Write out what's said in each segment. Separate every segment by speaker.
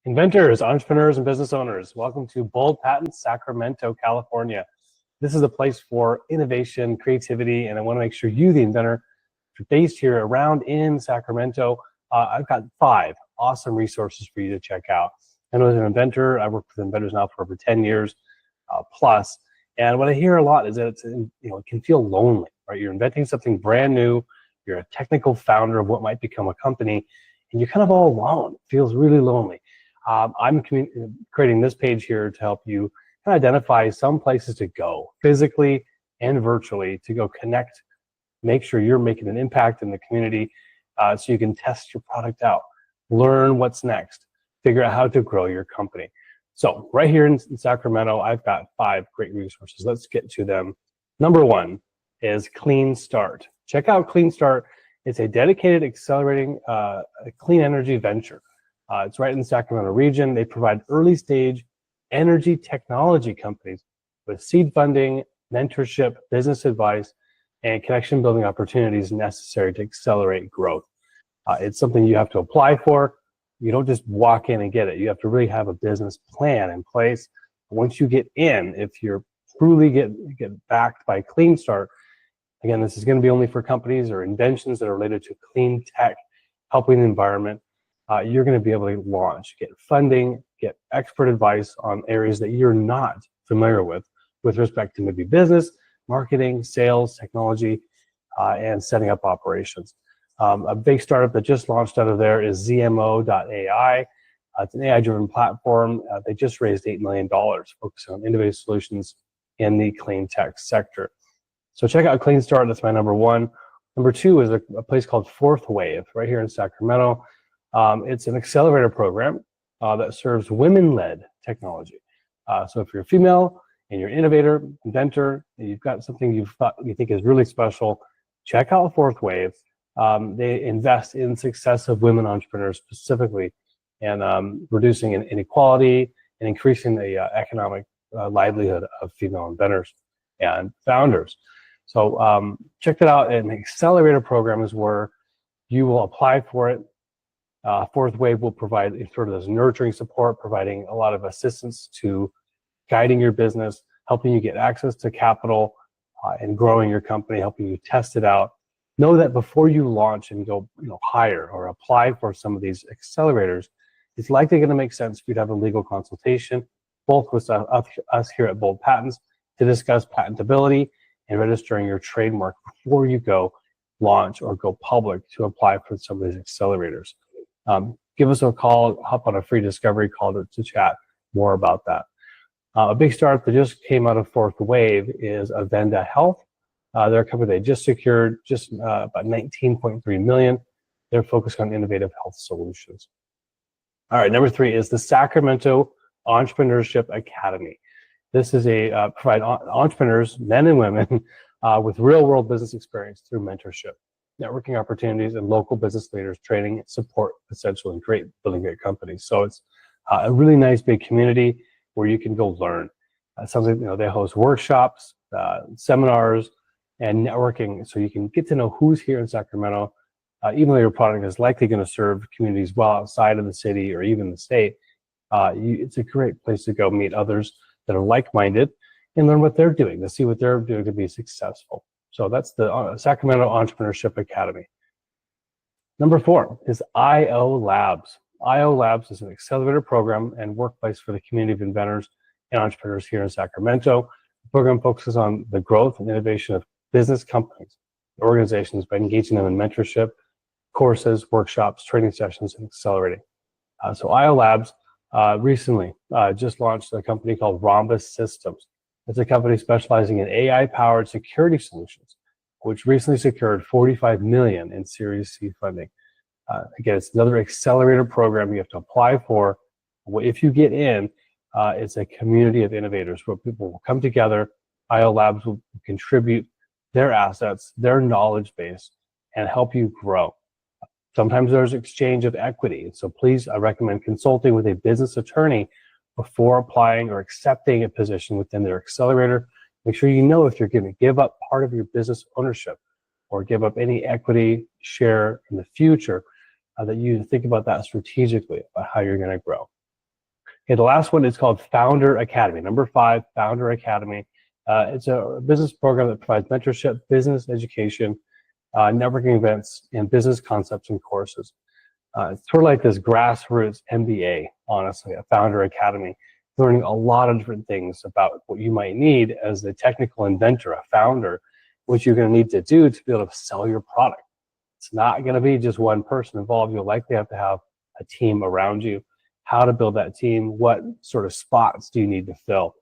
Speaker 1: Inventors, entrepreneurs, and business owners, welcome to Bold Patents, Sacramento, California. This is a place for innovation, creativity, and I want to make sure you, the inventor, are based here around in Sacramento. I've got 5 awesome resources for you to check out. I know as an inventor, I worked with inventors now for over 10 years plus, and what I hear a lot is that it's, it can feel lonely, right? You're inventing something brand new, you're a technical founder of what might become a company, and you're kind of all alone. It feels really lonely. I'm creating this page here to help you identify some places to go physically and virtually to go connect, make sure you're making an impact in the community so you can test your product out, learn what's next, figure out how to grow your company. So right here in Sacramento, I've got 5 great resources. Let's get to them. Number 1 is Clean Start. Check out Clean Start. It's a dedicated accelerating clean energy venture. It's right in the Sacramento region. They provide early stage energy technology companies with seed funding, mentorship, business advice, and connection building opportunities necessary to accelerate growth. It's something you have to apply for. You don't just walk in and get it. You have to really have a business plan in place. Once you get in, if you're truly get backed by Clean Start, again, this is going to be only for companies or inventions that are related to clean tech, helping the environment. You're going to be able to launch, get funding, get expert advice on areas that you're not familiar with respect to maybe business, marketing, sales, technology, and setting up operations. A big startup that just launched out of there is ZMO.ai. It's an AI-driven platform. They just raised $8 million, focusing on innovative solutions in the clean tech sector. So check out Clean Start. That's my number 1. Number 2 is a place called Fourth Wave, right here in Sacramento. It's an accelerator program that serves women-led technology. So if you're a female and you're an innovator, inventor, and you've got something you think is really special, check out Fourth Wave. They invest in success of women entrepreneurs specifically, and reducing inequality and increasing the economic livelihood of female inventors and founders. So check that out. An accelerator program is where you will apply for it. Fourth Wave will provide sort of this nurturing support, providing a lot of assistance to guiding your business, helping you get access to capital, and growing your company, helping you test it out. Know that before you launch and go hire or apply for some of these accelerators, it's likely going to make sense for you to have a legal consultation, both with us here at Bold Patents, to discuss patentability and registering your trademark before you go launch or go public to apply for some of these accelerators. Give us a call, hop on a free discovery call to chat more about that. A big startup that just came out of Fourth Wave is Avenda Health. They're a company they just secured about $19.3 million. They're focused on innovative health solutions. All right, number 3 is the Sacramento Entrepreneurship Academy. This is provide entrepreneurs, men and women, with real-world business experience through mentorship, networking opportunities, and local business leaders training and support essential and building great companies. So it's a really nice big community where you can go learn. Something they host workshops, seminars, and networking, so you can get to know who's here in Sacramento. Even though your product is likely going to serve communities well outside of the city or even the state, it's a great place to go meet others that are like-minded and learn what they're doing, to see what they're doing to be successful. So that's the Sacramento Entrepreneurship Academy. Number 4 is IO Labs. IO Labs is an accelerator program and workplace for the community of inventors and entrepreneurs here in Sacramento. The program focuses on the growth and innovation of business companies, organizations, by engaging them in mentorship, courses, workshops, training sessions, and accelerating. So IO Labs recently just launched a company called Rhombus Systems. It's a company specializing in AI-powered security solutions, which recently secured $45 million in Series C funding. Again, it's another accelerator program you have to apply for. If you get in, it's a community of innovators where people will come together. IO Labs will contribute their assets, their knowledge base, and help you grow. Sometimes there's exchange of equity. So please, I recommend consulting with a business attorney before applying or accepting a position within their accelerator. Make sure you know if you're going to give up part of your business ownership or give up any equity share in the future, that you think about that strategically, about how you're going to grow. Okay, the last one is called Founder Academy. Number 5, Founder Academy. It's a business program that provides mentorship, business education, networking events, and business concepts and courses. It's sort of like this grassroots MBA, honestly, a Founder Academy, learning a lot of different things about what you might need as a technical inventor, a founder, what you're going to need to do to be able to sell your product. It's not going to be just one person involved. You'll likely have to have a team around you. How to build that team, what sort of spots do you need to fill?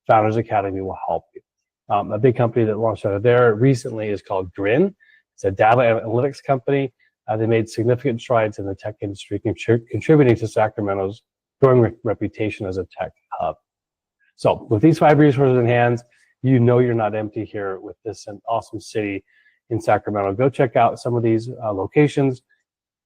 Speaker 1: Founders Academy will help you. A big company that launched out of there recently is called Grin. It's a data analytics company. They made significant strides in the tech industry, contributing to Sacramento's growing reputation as a tech hub. So with these 5 resources in hand, you know you're not empty here with this awesome city in Sacramento. Go check out some of these locations.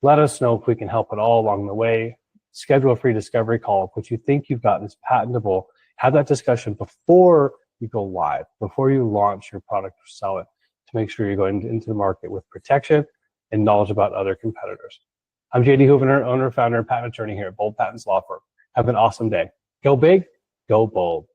Speaker 1: Let us know if we can help at all along the way. Schedule a free discovery call. If what you think you've got is patentable, have that discussion before you go live, before you launch your product or sell it, to make sure you're going into the market with protection and knowledge about other competitors. I'm JD Houvener, owner, founder, and patent attorney here at Bold Patents Law Firm. Have an awesome day. Go big, go bold.